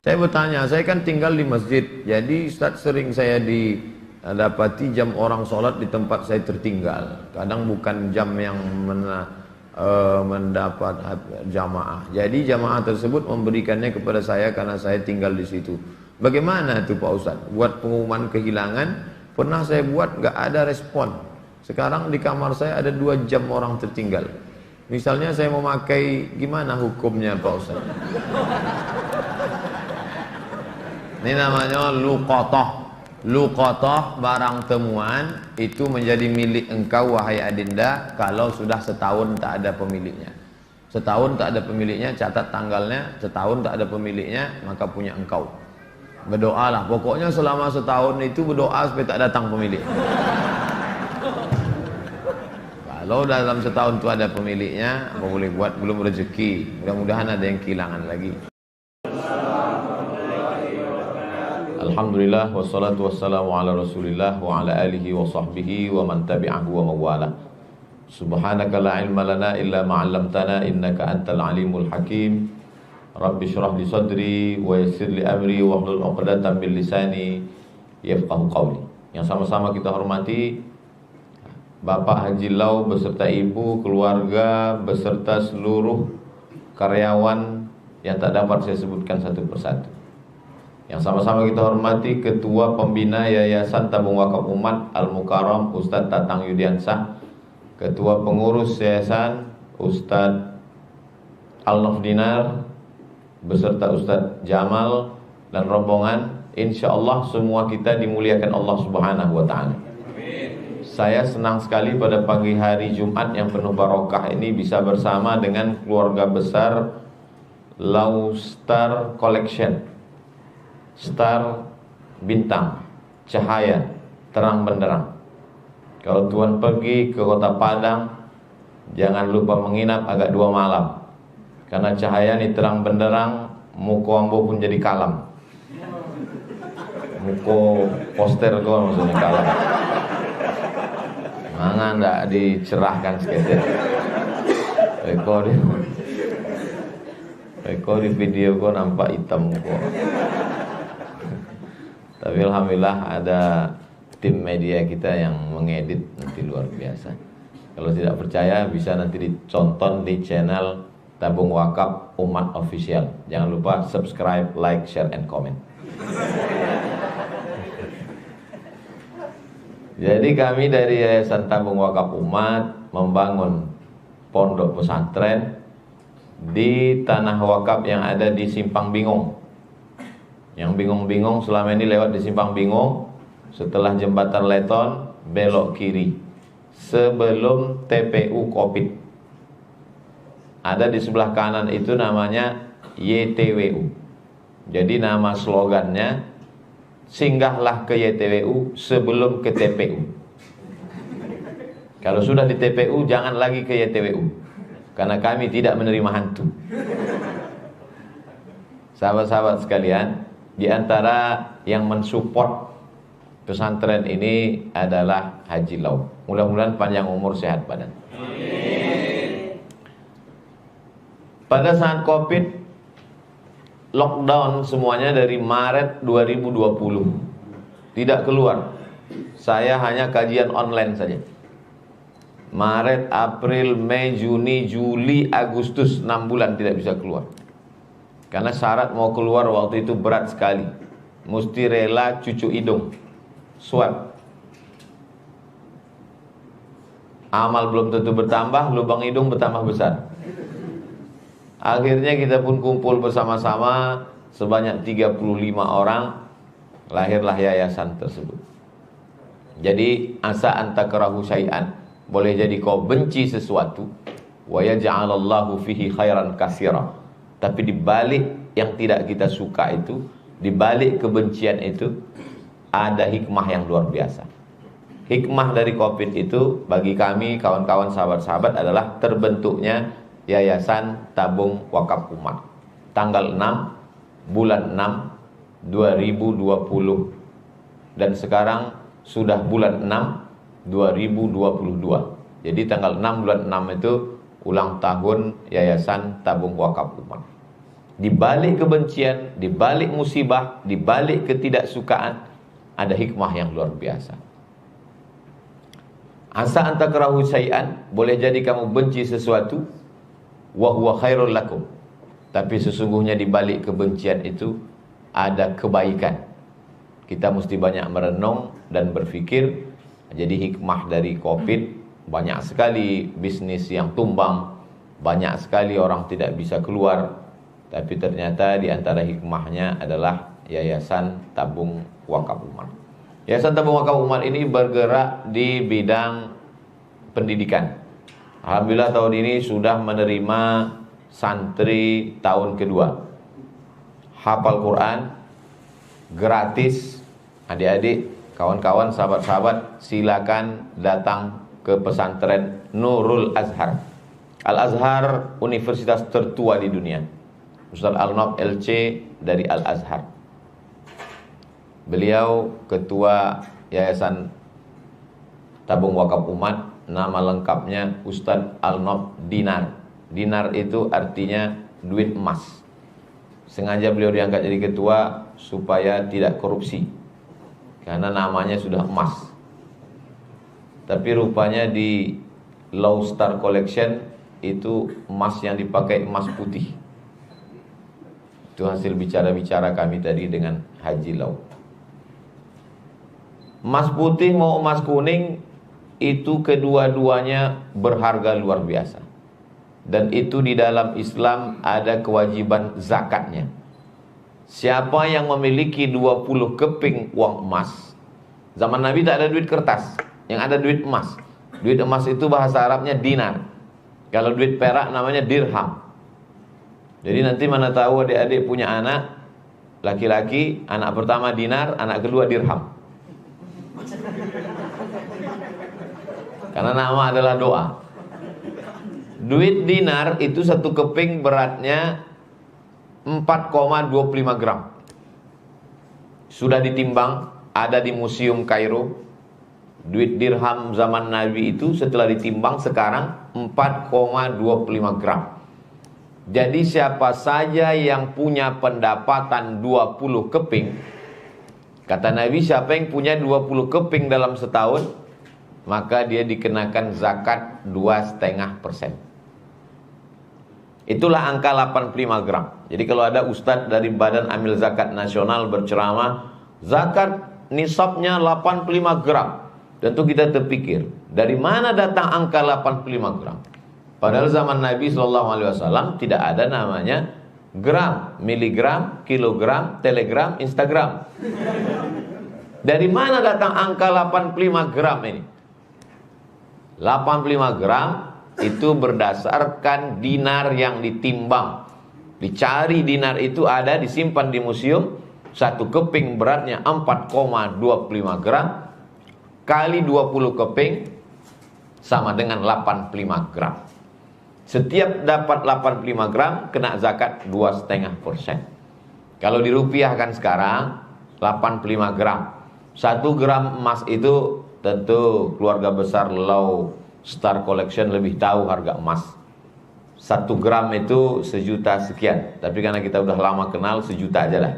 Saya bertanya, saya kan tinggal di masjid, jadi Ustaz sering saya dapati jam orang sholat di tempat saya tertinggal. Kadang bukan jam yang mendapat jamaah. Jadi jamaah tersebut memberikannya kepada saya karena saya tinggal di situ. Bagaimana itu Pak Ustaz? Buat pengumuman kehilangan, pernah saya buat nggak ada respon. Sekarang di kamar saya ada 2 jam orang tertinggal. Misalnya saya mau pakai, gimana hukumnya Pak Ustaz? Ini namanya luqatah. Luqatah, barang temuan, itu menjadi milik engkau wahai adinda kalau sudah setahun tak ada pemiliknya. Setahun tak ada pemiliknya, catat tanggalnya. Setahun tak ada pemiliknya, maka punya engkau. Berdoalah, pokoknya selama setahun itu berdoa supaya tak datang pemilik. Kalau dalam setahun itu ada pemiliknya, apa boleh buat, belum rezeki. Mudah-mudahan ada yang kehilangan lagi. Alhamdulillah wassalatu wassalamu ala Rasulillah wa ala alihi wa sahbihi wa man tabi'ahu wa mawala. Subhanaka la ilma lana illa ma 'allamtana innaka antal alimul hakim. Rabbi shrah li sadri wa yassir li amri wa hlul 'uqdatam min lisani yafqahu qawli. Yang sama-sama kita hormati Bapak Haji Lau beserta ibu, keluarga, beserta seluruh karyawan yang tak dapat saya sebutkan satu persatu. Yang sama-sama kita hormati Ketua Pembina Yayasan Tabung Wakaf Umat Al-Mukarram Ustadz Tatang Yudiansah, Ketua Pengurus Yayasan Ustadz Al-Nafdinar beserta Ustadz Jamal dan rombongan. Insyaallah semua kita dimuliakan Allah Subhanahu wa ta'ala. Saya senang sekali pada pagi hari Jumat yang penuh barokah ini bisa bersama dengan keluarga besar Lau Star Collection. Star, bintang, cahaya, terang benderang. Kalau Tuhan pergi ke kota Padang, jangan lupa menginap agak 2 malam. Karena cahaya ini terang benderang, muko ambo pun jadi kalam. Muko poster kau maksudnya kalam. Mangga ndak dicerahkan sekedar. Eko di video kau nampak hitam kok. Tapi alhamdulillah ada tim media kita yang mengedit nanti luar biasa. Kalau tidak percaya bisa nanti ditonton di channel Tabung Wakaf Umat Official. Jangan lupa subscribe, like, share, and comment. Jadi kami dari Yayasan Tabung Wakaf Umat membangun pondok pesantren di tanah wakaf yang ada di Simpang Bingung. Yang bingung-bingung selama ini lewat di Simpang Bingung, setelah jembatan Leton belok kiri sebelum TPU Kopit. Ada di sebelah kanan itu namanya YTWU. Jadi nama slogannya, singgahlah ke YTWU sebelum ke TPU. Kalau sudah di TPU jangan lagi ke YTWU, karena kami tidak menerima hantu. Sahabat-sahabat sekalian, di antara yang mensupport pesantren ini adalah Haji Lau. Mudah-mudahan panjang umur, sehat badan. Amin. Pada saat Covid, lockdown semuanya dari Maret 2020. Tidak keluar. Saya hanya kajian online saja. Maret, April, Mei, Juni, Juli, Agustus, 6 bulan tidak bisa keluar. Karena syarat mau keluar waktu itu berat sekali. Mesti rela cucu hidung, swab. Amal belum tentu bertambah, lubang hidung bertambah besar. Akhirnya kita pun kumpul bersama-sama sebanyak 35 orang. Lahirlah yayasan tersebut. Jadi asa antakrahu syai'an, boleh jadi kau benci sesuatu, wa yaj'alallahu fihi khairan katsira. Tapi di balik yang tidak kita suka itu, di balik kebencian itu ada hikmah yang luar biasa. Hikmah dari Covid itu bagi kami kawan-kawan sahabat-sahabat adalah terbentuknya Yayasan Tabung Wakaf Umat. Tanggal 6 bulan 6 2020. Dan sekarang sudah bulan 6 2022. Jadi tanggal 6 bulan 6 itu ulang tahun Yayasan Tabung Wakaf Umat. Di balik kebencian, di balik musibah, di balik ketidaksukaan, ada hikmah yang luar biasa. Asa an takrahu syai'an, boleh jadi kamu benci sesuatu, wa huwa khairul lakum. Tapi sesungguhnya di balik kebencian itu ada kebaikan. Kita mesti banyak merenung dan berfikir. Jadi hikmah dari Covid, banyak sekali bisnis yang tumbang, banyak sekali orang tidak bisa keluar. Tapi ternyata di antara hikmahnya adalah Yayasan Tabung Wakaf Umat. Yayasan Tabung Wakaf Umat ini bergerak di bidang pendidikan. Alhamdulillah tahun ini sudah menerima santri tahun kedua. Hafal Quran gratis. Adik-adik, kawan-kawan, sahabat-sahabat, silakan datang ke pesantren Nurul Azhar. Al-Azhar universitas tertua di dunia. Ustaz Al-Nob LC dari Al-Azhar. Beliau ketua Yayasan Tabung Wakaf Umat, nama lengkapnya Ustaz Al-Nob Dinar. Dinar itu artinya duit emas. Sengaja beliau diangkat jadi ketua supaya tidak korupsi, karena namanya sudah emas. Tapi rupanya di Low Star Collection itu emas yang dipakai emas putih. Itu hasil bicara-bicara kami tadi dengan Haji Lau. Emas putih mau emas kuning, itu kedua-duanya berharga luar biasa. Dan itu di dalam Islam ada kewajiban zakatnya. Siapa yang memiliki 20 keping uang emas, zaman Nabi tak ada duit kertas, yang ada duit emas. Duit emas itu bahasa Arabnya dinar. Kalau duit perak namanya dirham. Jadi nanti mana tahu adik-adik punya anak laki-laki, anak pertama dinar, anak kedua dirham. Karena nama adalah doa. Duit dinar itu satu keping beratnya 4,25 gram. Sudah ditimbang, ada di Museum Kairo. Duit dirham zaman Nabi itu setelah ditimbang sekarang 4,25 gram. Jadi siapa saja yang punya pendapatan 20 keping, kata Nabi, siapa yang punya 20 keping dalam setahun, maka dia dikenakan zakat 2,5%. Itulah angka 85 gram. Jadi kalau ada ustadz dari Badan Amil Zakat Nasional berceramah, zakat nisabnya 85 gram. Tentu kita terpikir, dari mana datang angka 85 gram? Padahal zaman Nabi SAW tidak ada namanya gram, miligram, kilogram, telegram, Instagram. Dari mana datang angka 85 gram ini? 85 gram itu berdasarkan dinar yang ditimbang. Dicari dinar itu ada, disimpan di museum. Satu keping beratnya 4,25 gram kali 20 keping sama dengan 85 gram. Setiap dapat 85 gram kena zakat 2,5%. Kalau dirupiahkan sekarang 85 gram. 1 gram emas itu tentu keluarga besar Low Star Collection lebih tahu harga emas. 1 gram itu 1 juta sekian. Tapi karena kita udah lama kenal, 1 juta aja lah.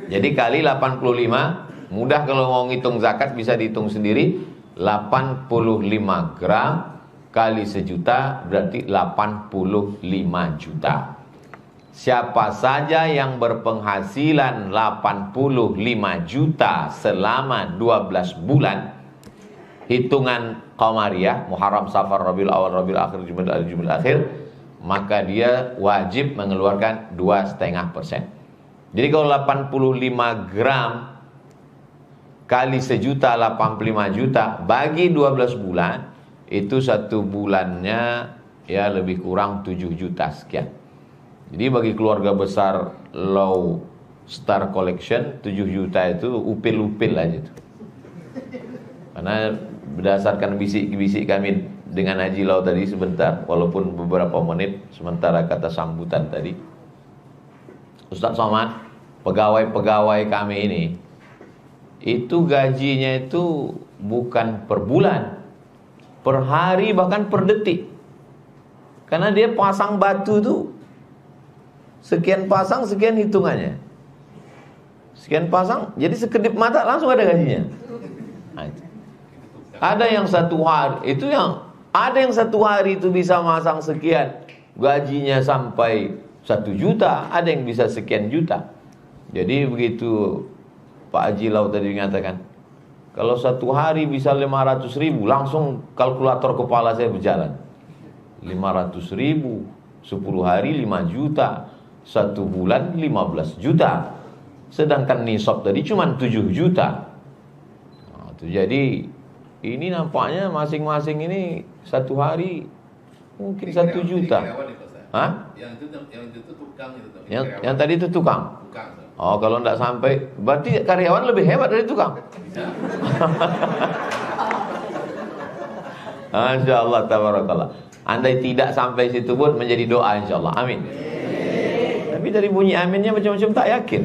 Jadi kali 85, mudah kalau mau ngitung zakat bisa dihitung sendiri. 85 gram kali 1 juta berarti 85 juta. Siapa saja yang berpenghasilan 85 juta selama 12 bulan, hitungan Qamariyah, Muharram, Safar, Rabiul Awal, Rabiul Akhir, Jumadil Akhir, maka dia wajib mengeluarkan 2,5%. Jadi kalau 85 gram kali 1 juta, 85 juta, bagi 12 bulan, itu 1 bulannya ya lebih kurang 7 juta sekian. Jadi bagi keluarga besar Low Star Collection, 7 juta itu upil-upil aja tuh. Karena berdasarkan bisik-bisik kami dengan Haji Lau tadi sebentar, walaupun beberapa menit sementara kata sambutan tadi, Ustaz Somad, pegawai-pegawai kami ini itu gajinya itu bukan per bulan, per hari, bahkan per detik. Karena dia pasang batu tuh sekian pasang, sekian hitungannya. Sekian pasang, jadi sekedip mata langsung ada gajinya. Nah, itu. Ada yang satu hari itu bisa masang sekian, gajinya sampai 1 juta, ada yang bisa sekian juta. Jadi begitu Pak Haji Lau tadi mengatakan, kalau 1 hari bisa 500 ribu, langsung kalkulator kepala saya berjalan. 500 ribu, 10 hari 5 juta, 1 bulan 15 juta. Sedangkan nisab tadi cuma 7 juta. Nah, itu jadi ini nampaknya masing-masing ini 1 hari mungkin 1 juta. Hah? Yang itu tukang itu. Yang tadi itu tukang. Oh, kalau enggak sampai, berarti karyawan lebih hebat dari tukang. Insyaallah tabarakallah. Andai tidak sampai situ pun menjadi doa insyaallah. Amin. Tapi dari bunyi aminnya macam-macam tak yakin.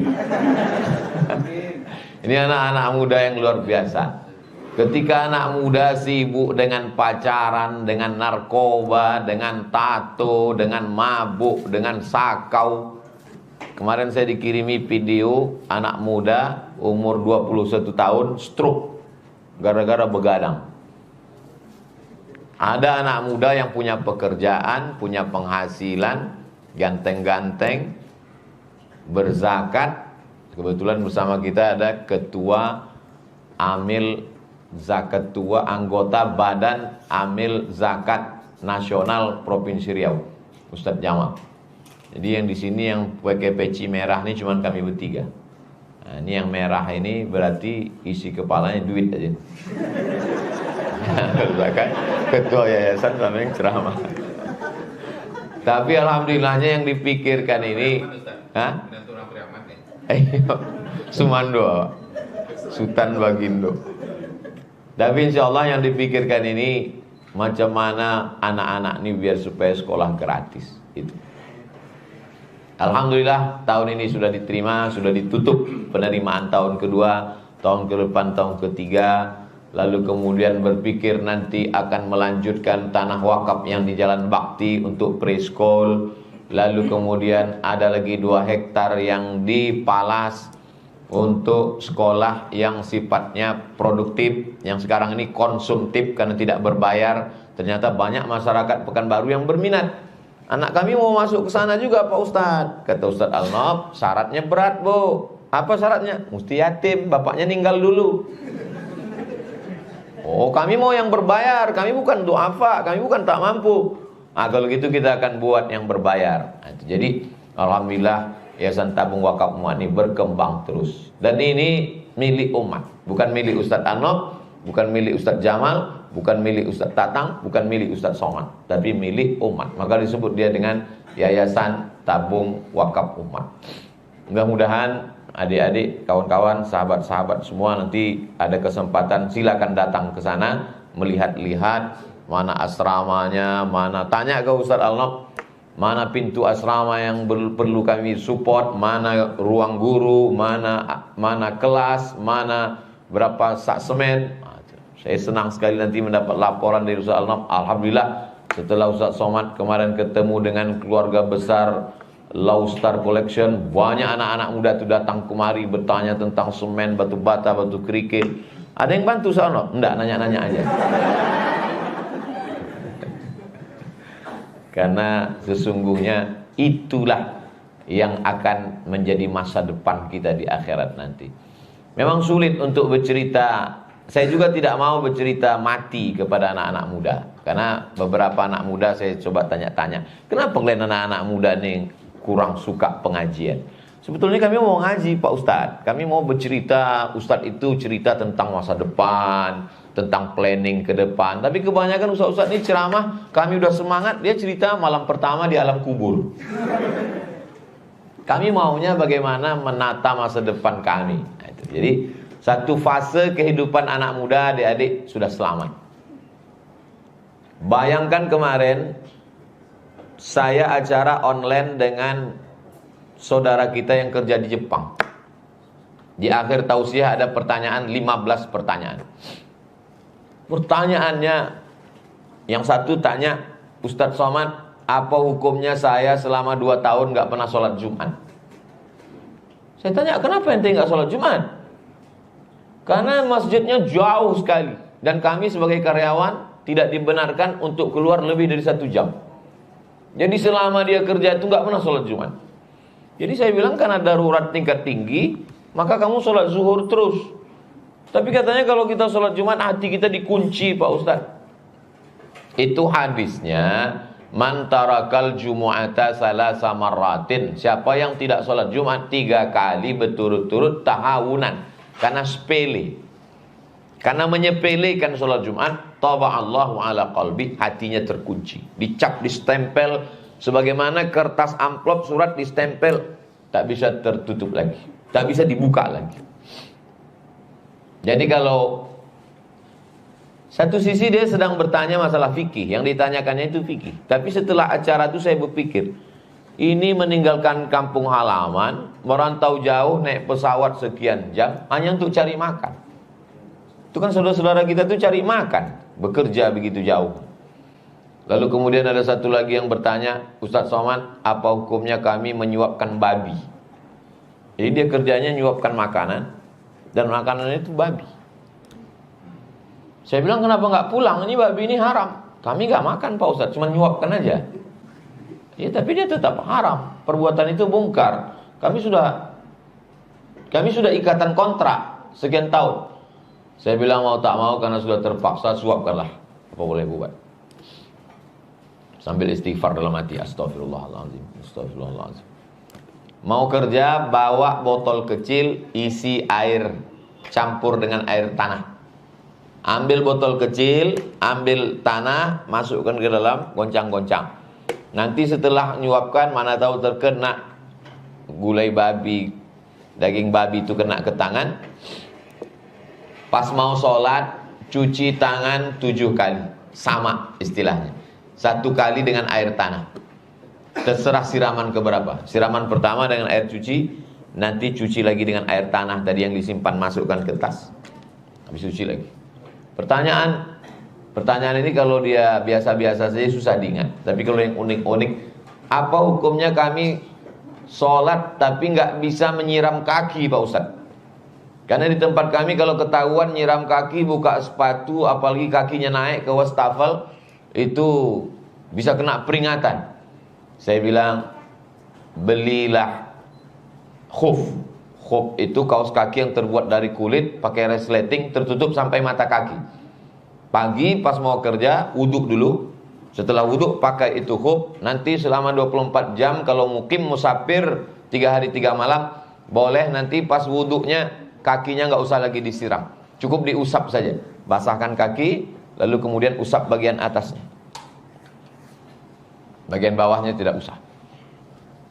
Ini anak-anak muda yang luar biasa. Ketika anak muda sibuk dengan pacaran, dengan narkoba, dengan tato, dengan mabuk, dengan sakau. Kemarin saya dikirimi video anak muda umur 21 tahun stroke gara-gara begadang. Ada anak muda yang punya pekerjaan, punya penghasilan, ganteng-ganteng, berzakat. Kebetulan bersama kita ada ketua Amil Zakat Tua, anggota Badan Amil Zakat Nasional Provinsi Riau, Ustadz Jamal. Jadi yang di sini yang pakai peci merah ini cuma kami bertiga. Nah, ini yang merah ini berarti isi kepalanya duit aja. Zakat ketua yayasan sama yang ceramah. Tapi alhamdulillahnya yang dipikirkan ini, Sumando, Sultan Bagindo. Tapi insya Allah yang dipikirkan ini macam mana anak-anak ini biar supaya sekolah gratis. Itu. Alhamdulillah tahun ini sudah diterima, sudah ditutup penerimaan tahun kedua, tahun ke depan tahun ketiga. Lalu kemudian berpikir nanti akan melanjutkan tanah wakaf yang di Jalan Bakti untuk preschool. Lalu kemudian ada lagi 2 hektar yang di Palas untuk sekolah yang sifatnya produktif, yang sekarang ini konsumtif karena tidak berbayar. Ternyata banyak masyarakat Pekanbaru yang berminat. Anak kami mau masuk ke sana juga Pak Ustadz. Kata Ustadz Al-Nof, syaratnya berat Bu. Apa syaratnya? Mesti yatim, bapaknya ninggal dulu. Oh, kami mau yang berbayar, kami bukan duafa, kami bukan tak mampu. Kalau gitu kita akan buat yang berbayar. Jadi alhamdulillah Yayasan Tabung Wakaf Umat ini berkembang terus. Dan ini milik umat, bukan milik Ustadz Anof, bukan milik Ustadz Jamal, bukan milik Ustadz Tatang, bukan milik Ustadz Somad, tapi milik umat. Maka disebut dia dengan Yayasan Tabung Wakaf Umat. Mudah-mudahan adik-adik, kawan-kawan, sahabat-sahabat semua nanti ada kesempatan silakan datang ke sana, melihat-lihat mana asramanya, mana tanya ke Ustadz Al-Nof, mana pintu asrama yang perlu kami support, mana ruang guru, mana kelas, mana berapa sak semen. Saya senang sekali nanti mendapat laporan dari Ustadz Al-Nof. Alhamdulillah setelah Ustadz Somad kemarin ketemu dengan keluarga besar Low Star Collection, banyak anak-anak muda itu datang kemari bertanya tentang semen, batu bata, batu kerikil. Ada yang bantu Ustadz Al-Nof? Enggak, nanya-nanya aja. Karena sesungguhnya itulah yang akan menjadi masa depan kita di akhirat nanti. Memang sulit untuk bercerita. Saya juga tidak mau bercerita mati kepada anak-anak muda. Karena beberapa anak muda saya coba tanya-tanya, kenapa kalian anak-anak muda nih kurang suka pengajian? Sebetulnya kami mau ngaji Pak Ustadz. Kami mau bercerita, Ustadz itu cerita tentang masa depan, tentang planning ke depan. Tapi kebanyakan ustaz-ustaz ini ceramah, kami udah semangat, dia cerita malam pertama di alam kubur. Kami maunya bagaimana menata masa depan kami. Nah, itu. Jadi satu fase kehidupan anak muda adik-adik sudah selamat. Bayangkan kemarin saya acara online dengan saudara kita yang kerja di Jepang. Di akhir tausiah ada pertanyaan, 15 pertanyaan. Pertanyaannya, yang satu tanya, Ustadz Somad, apa hukumnya saya selama 2 tahun nggak pernah sholat Jumat? Saya tanya, kenapa ente nggak sholat Jumat? Karena masjidnya jauh sekali dan kami sebagai karyawan tidak dibenarkan untuk keluar lebih dari 1 jam. Jadi selama dia kerja itu nggak pernah sholat Jumat. Jadi saya bilang karena darurat tingkat tinggi, maka kamu sholat zuhur terus. Tapi katanya kalau kita sholat Jumat hati kita dikunci Pak Ustadz. Itu hadisnya, man tarakal jumu'ata salasa marratin. Siapa yang tidak sholat Jumat 3 kali berturut-turut tahawunan, karena sepele, karena menyepelekan sholat Jumat, taba'allahu ala qalbi, hatinya terkunci, dicap, distempel, sebagaimana kertas amplop surat distempel, tak bisa tertutup lagi, tak bisa dibuka lagi. Jadi kalau satu sisi dia sedang bertanya masalah fikih, yang ditanyakannya itu fikih. Tapi setelah acara itu saya berpikir, ini meninggalkan kampung halaman, merantau jauh, naik pesawat sekian jam, hanya untuk cari makan. Itu kan saudara-saudara kita tuh cari makan, bekerja begitu jauh. Lalu kemudian ada satu lagi yang bertanya, Ustadz Somad, apa hukumnya kami menyuapkan babi? Jadi dia kerjanya menyuapkan makanan, dan makanannya itu babi. Saya bilang, kenapa nggak pulang? Ini babi ini haram. Kami nggak makan Pak Ustadz, cuma nyuapkan aja. Ya, tapi dia tetap haram. Perbuatan itu mungkar. Kami sudah ikatan kontrak sekian tahun. Saya bilang mau tak mau karena sudah terpaksa, suapkanlah. Apa boleh buat? Sambil istighfar dalam hati, astagfirullahaladzim, astagfirullahaladzim. Mau kerja, bawa botol kecil, isi air, campur dengan air tanah. Ambil botol kecil, ambil tanah, masukkan ke dalam, goncang-goncang. Nanti setelah nyuapkan, mana tahu terkena gulai babi, daging babi itu kena ke tangan. Pas mau sholat, cuci tangan 7 kali. Sama istilahnya. 1 kali dengan air tanah. Terserah siraman keberapa. Siraman pertama dengan air cuci, nanti cuci lagi dengan air tanah tadi yang disimpan, masukkan ke tas. Habis cuci lagi. Pertanyaan ini kalau dia biasa-biasa saja susah diingat. Tapi kalau yang unik-unik, apa hukumnya kami sholat tapi nggak bisa menyiram kaki Pak Ustadz? Karena di tempat kami kalau ketahuan nyiram kaki, buka sepatu, apalagi kakinya naik ke wastafel, itu bisa kena peringatan. Saya bilang, belilah khuf. Khuf itu kaos kaki yang terbuat dari kulit, pakai resleting, tertutup sampai mata kaki. Pagi pas mau kerja, wuduk dulu. Setelah wuduk pakai itu khuf. Nanti selama 24 jam kalau mukim musafir 3 hari 3 malam, boleh nanti pas wuduknya kakinya nggak usah lagi disiram. Cukup diusap saja. Basahkan kaki, lalu kemudian usap bagian atasnya. Bagian bawahnya tidak usah.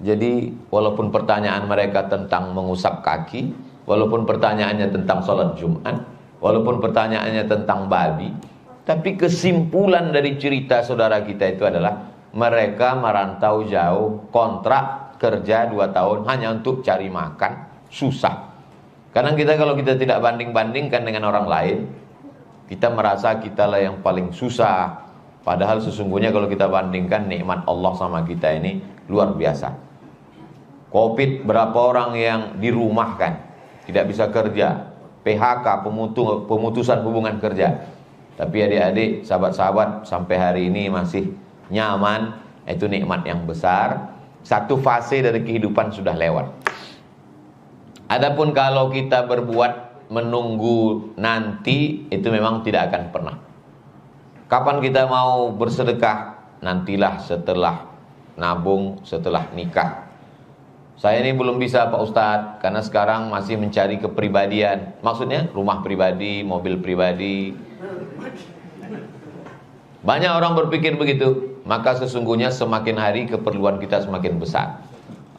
Jadi walaupun pertanyaan mereka tentang mengusap kaki, walaupun pertanyaannya tentang sholat Jumat, walaupun pertanyaannya tentang babi, tapi kesimpulan dari cerita saudara kita itu adalah mereka merantau jauh, kontrak kerja 2 tahun hanya untuk cari makan, susah. Karena kita kalau kita tidak banding-bandingkan dengan orang lain, kita merasa kitalah yang paling susah. Padahal sesungguhnya kalau kita bandingkan nikmat Allah sama kita ini luar biasa. Covid berapa orang yang dirumahkan, tidak bisa kerja, PHK, pemutusan hubungan kerja. Tapi adik-adik, sahabat-sahabat sampai hari ini masih nyaman, itu nikmat yang besar. Satu fase dari kehidupan sudah lewat. Adapun kalau kita berbuat menunggu nanti, itu memang tidak akan pernah. Kapan kita mau bersedekah? Nantilah setelah nabung, setelah nikah. Saya ini belum bisa Pak Ustadz, karena sekarang masih mencari kepribadian. Maksudnya rumah pribadi, mobil pribadi. Banyak orang berpikir begitu. Maka sesungguhnya semakin hari keperluan kita semakin besar.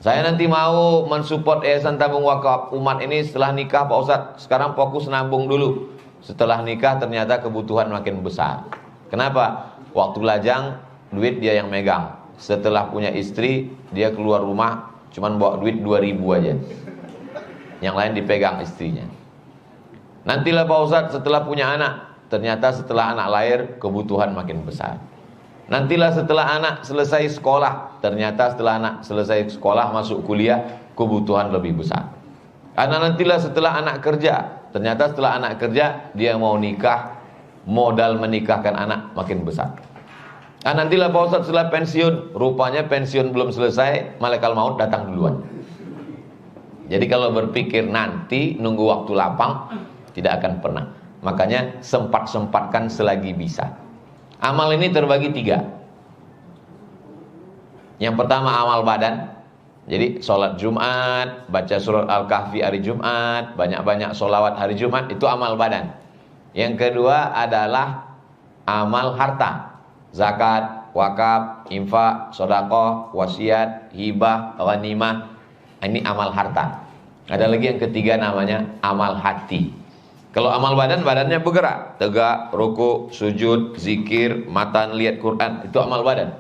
Saya nanti mau mensupport Yayasan Tabung Wakaf Umat ini setelah nikah Pak Ustadz. Sekarang fokus nabung dulu. Setelah nikah ternyata kebutuhan makin besar. Kenapa? Waktu lajang duit dia yang megang. Setelah punya istri, dia keluar rumah cuman bawa duit 2.000 aja. Yang lain dipegang istrinya. Nantilah Pak Ustadz setelah punya anak, ternyata setelah anak lahir kebutuhan makin besar. Nantilah setelah anak selesai sekolah, ternyata setelah anak selesai sekolah masuk kuliah, kebutuhan lebih besar. Karena nantilah setelah anak kerja, ternyata setelah anak kerja dia mau nikah, modal menikahkan anak makin besar. Nantilah Pak Ustadz setelah pensiun, rupanya pensiun belum selesai, malaikat maut datang duluan. Jadi kalau berpikir nanti, nunggu waktu lapang, tidak akan pernah. Makanya sempat-sempatkan selagi bisa. Amal ini terbagi 3. Yang pertama amal badan. Jadi sholat Jumat, baca surat Al-Kahfi hari Jumat, banyak-banyak sholawat hari Jumat, itu amal badan. Yang kedua adalah amal harta. Zakat, wakaf, infak, sedekah, wasiat, hibah, ghanimah. Ini amal harta. Ada lagi yang ketiga namanya amal hati. Kalau amal badan, badannya bergerak, tegak, ruku, sujud, zikir, mata lihat Quran, itu amal badan.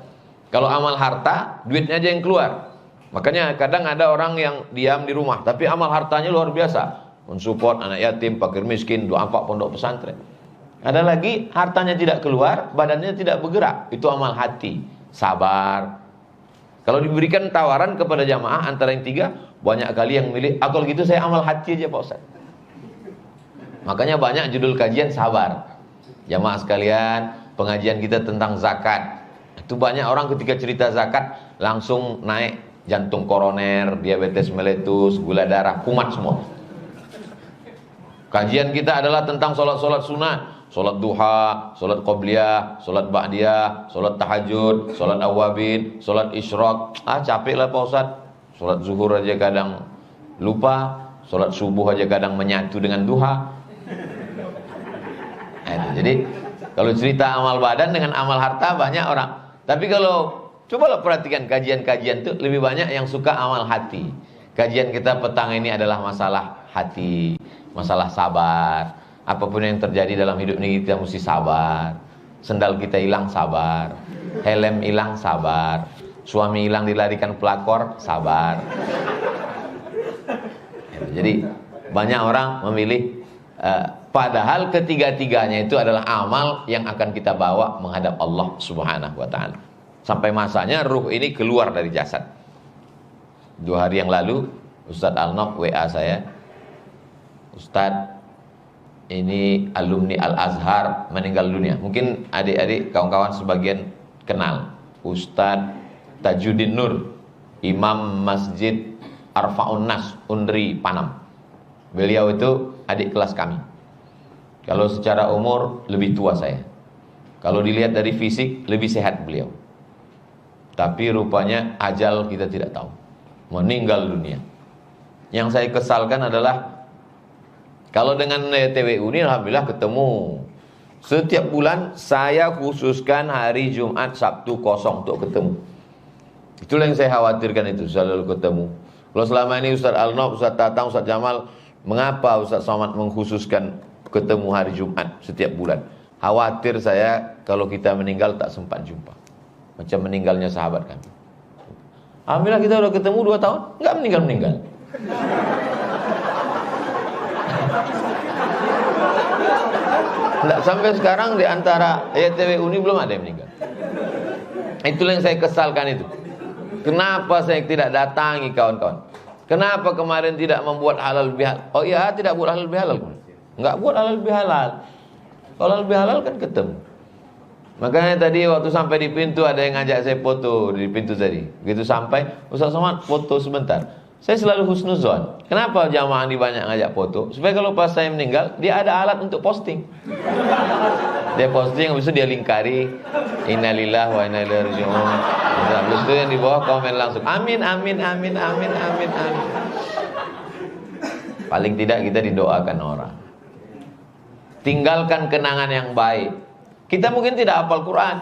Kalau amal harta, duitnya aja yang keluar. Makanya kadang ada orang yang diam di rumah, tapi amal hartanya luar biasa. Mensupport anak yatim, fakir miskin, doa pondok pesantren. Ada lagi hartanya tidak keluar, badannya tidak bergerak, itu amal hati. Sabar. Kalau diberikan tawaran kepada jamaah antara yang 3, banyak kali yang milih, kalau gitu saya amal hati aja Pak Ustaz. Makanya banyak judul kajian sabar. Jamaah sekalian, pengajian kita tentang zakat. Itu banyak orang ketika cerita zakat langsung naik jantung koroner, diabetes meletus, gula darah, kumat semua. Kajian kita adalah tentang sholat-sholat sunnah, sholat duha, sholat qobliyah, sholat ba'diyah, sholat tahajud, sholat awabin, sholat isyraq. Capek lah Pak Ustaz. Sholat zuhur aja kadang lupa, sholat subuh aja kadang menyatu dengan duha. Jadi kalau cerita amal badan dengan amal harta banyak orang. Tapi kalau cobalah perhatikan kajian-kajian itu lebih banyak yang suka amal hati. Kajian kita petang ini adalah masalah hati, masalah sabar. Apapun yang terjadi dalam hidup ini kita mesti sabar. Sendal kita hilang, sabar. Helm hilang, sabar. Suami hilang dilarikan pelakor, sabar. Jadi banyak orang memilih padahal ketiga-tiganya itu adalah amal yang akan kita bawa menghadap Allah Subhanahu wa ta'ala. Sampai masanya ruh ini keluar dari jasad. 2 hari yang lalu Ustadz Al-Nok WA saya, Ustadz, ini alumni Al-Azhar meninggal dunia. Mungkin adik-adik, kawan-kawan sebagian kenal Ustadz Tajuddin Nur, Imam Masjid Arfa'un Nas, Undri, Panam. Beliau itu adik kelas kami. Kalau secara umur lebih tua saya. Kalau dilihat dari fisik lebih sehat beliau. Tapi rupanya ajal kita tidak tahu. Meninggal dunia. Yang saya kesalkan adalah kalau dengan TWU ini alhamdulillah ketemu. Setiap bulan saya khususkan hari Jumat, Sabtu kosong untuk ketemu. Itulah yang saya khawatirkan, itu selalu ketemu. Kalau selama ini Ustadz Al-Nob, Ustadz Tatang, Ustadz Jamal, mengapa Ustadz Somad mengkhususkan ketemu hari Jumat setiap bulan? Khawatir saya kalau kita meninggal tak sempat jumpa. Macam meninggalnya sahabat kami. Alhamdulillah kita udah ketemu 2 tahun, enggak meninggal-meninggal. Enggak, sampai sekarang di antara YTWU ini belum ada yang meninggal. Itulah yang saya kesalkan itu. Kenapa saya tidak datangi kawan-kawan? Kenapa kemarin tidak membuat halal bihalal? Oh iya, tidak buat halal bihalal. Enggak buat halal bihalal. Kalau halal bihalal kan ketemu. Makanya tadi waktu sampai di pintu ada yang ngajak saya foto di pintu tadi. Begitu sampai, Ustaz Somad foto sebentar. Saya selalu husnuzon. Kenapa jamaah ini banyak ngajak foto? Supaya kalau pas saya meninggal, dia ada alat untuk posting. Dia posting, habis itu dia lingkari innalillahi wa inna ilaihi raji'un. Habis itu yang di bawah komen langsung amin amin amin amin amin amin. Paling tidak kita didoakan orang. Tinggalkan kenangan yang baik. Kita mungkin tidak hafal Quran.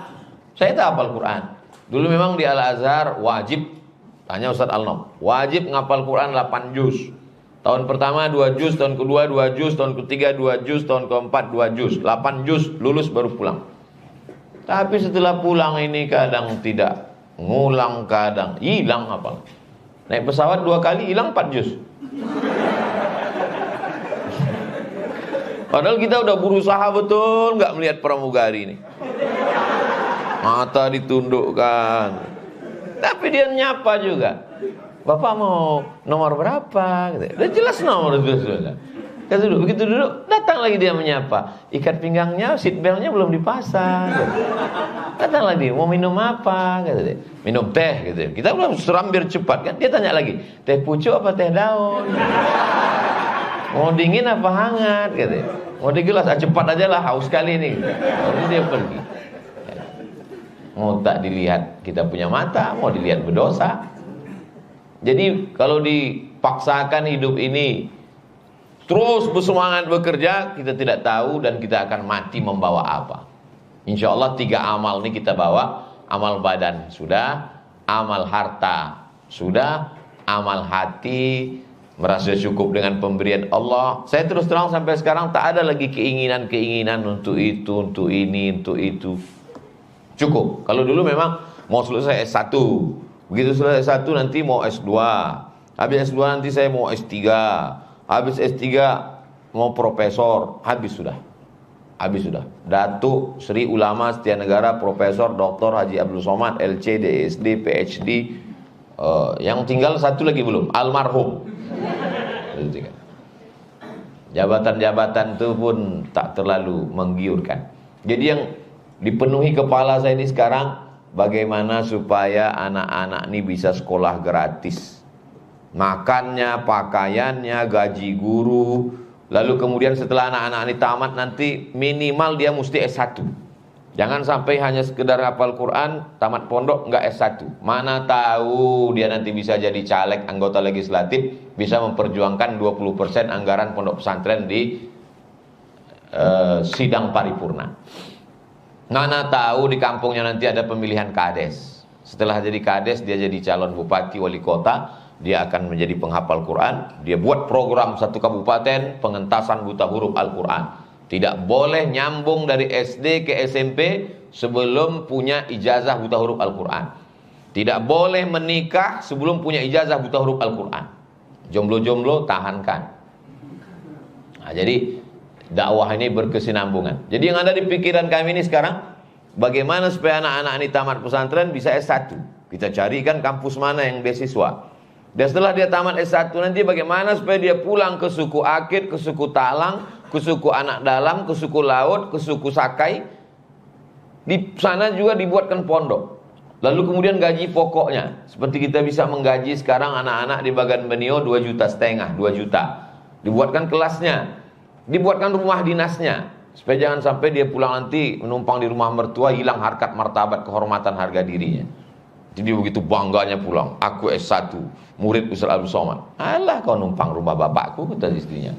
Saya tak hafal Quran. Dulu memang di Al-Azhar wajib, tanya Ustadz Al-Nom, wajib ngapal Quran 8 juz. Tahun pertama 2 juz, tahun kedua 2 juz, tahun ketiga 2 juz, tahun keempat 2 juz. 8 juz, lulus baru pulang. Tapi setelah pulang ini kadang tidak, ngulang kadang hilang hafal. Naik pesawat 2 kali hilang 4 juz. Padahal kita udah berusaha betul nggak melihat pramugari ini. Mata ditundukkan. Tapi dia nyapa juga. Bapak mau nomor berapa? Udah jelas nomor itu sudah. Begitu duduk, datang lagi dia menyapa. Ikat pinggangnya, seat beltnya belum dipasang. Datang lagi, mau minum apa? Kata dia. Minum teh, gitu. Kita belum serambir cepat kan? Dia tanya lagi, teh pucuk apa teh daun? Mau dingin apa hangat? Kata dia. Mau di gelas, cepat aja lah, haus kali ini. Lalu dia pergi. Mau tak dilihat kita punya mata, mau dilihat berdosa. Jadi kalau dipaksakan hidup ini terus bersemangat bekerja, kita tidak tahu dan kita akan mati membawa apa. Insya Allah 3 amal ini kita bawa. Amal badan sudah, amal harta sudah, amal hati, merasa cukup dengan pemberian Allah. Saya terus terang sampai sekarang tak ada lagi keinginan-keinginan untuk itu, untuk ini, untuk itu. Cukup. Kalau dulu memang mau selesai S1. Begitu selesai S1 nanti mau S2. Habis S2 nanti saya mau S3. Habis S3 mau profesor, habis sudah. Datuk Sri Ulama Setia Negara Profesor Dr. Haji Abdul Somad LC, DSD, PhD. Yang tinggal satu lagi belum, almarhum. Jabatan-jabatan itu pun tak terlalu menggiurkan. Jadi yang dipenuhi kepala saya ini sekarang, bagaimana supaya anak-anak ini bisa sekolah gratis. Makannya, pakaiannya, gaji guru. Lalu kemudian setelah anak-anak ini tamat nanti minimal dia mesti S1. Jangan sampai hanya sekedar hafal Quran, tamat pondok enggak S1. Mana tahu dia nanti bisa jadi caleg, anggota legislatif, bisa memperjuangkan 20% anggaran pondok pesantren di sidang paripurna. Mana tahu di kampungnya nanti ada pemilihan kades. Setelah jadi kades dia jadi calon bupati, wali kota. Dia akan menjadi penghafal Quran. Dia buat program satu kabupaten pengentasan buta huruf Al-Quran. Tidak boleh nyambung dari SD ke SMP sebelum punya ijazah buta huruf Al-Quran. Tidak boleh menikah sebelum punya ijazah buta huruf Al-Quran. Jomblo-jomblo tahankan. Nah, jadi dakwah ini berkesinambungan. Jadi yang ada di pikiran kami ini sekarang, bagaimana supaya anak-anak ini tamat pesantren bisa S1. Kita carikan kampus mana yang beasiswa. Dan setelah dia tamat S1 nanti bagaimana supaya dia pulang ke suku Akit, ke suku Talang, ke suku Anak Dalam, ke suku Laut, ke suku Sakai. Di sana juga dibuatkan pondok. Lalu kemudian gaji pokoknya, seperti kita bisa menggaji sekarang anak-anak di Bagan Benio 2,5 juta, 2 juta. Dibuatkan kelasnya, dibuatkan rumah dinasnya, supaya jangan sampai dia pulang nanti menumpang di rumah mertua, hilang harkat martabat, kehormatan, harga dirinya. Jadi begitu bangganya pulang, aku S1, murid Ustaz Abdul Somad. Alah kau numpang rumah bapakku, kata istrinya.